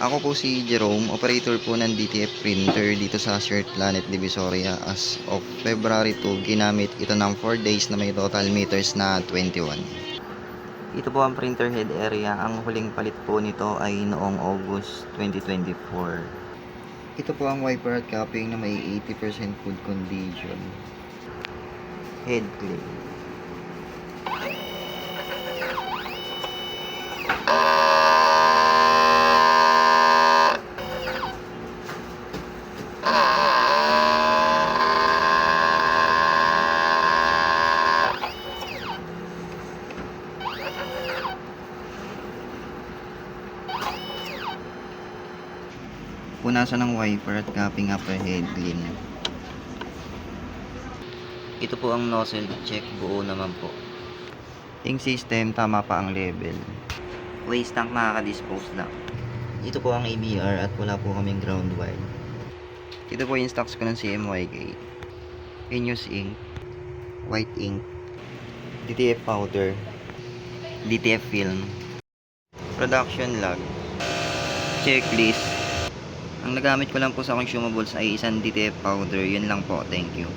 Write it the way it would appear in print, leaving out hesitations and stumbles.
Ako po si Jerome, operator po ng DTF printer dito sa Shared Planet Divisoria. As of February 2, ginamit ito ng 4 days na may total meters na 21. Ito po ang printer head area. Ang huling palit po nito ay noong August 2024. Ito po ang wiper at capping na may 80% good condition. Head clean. Punasan ng wiper at capping upper head clean. Ito po ang nozzle check, buo naman po. Ink system, tama pa ang level. Waste tank nakaka-dispose lang. Ito po ang ABR at wala po kaming ground wire. Ito po yung stocks ko ng CMYK. Venus ink, white ink, DTF powder, DTF film, production log, checklist. Ang nagamit ko lang po sa consumables ay isang DTF powder. Yun lang po. Thank you.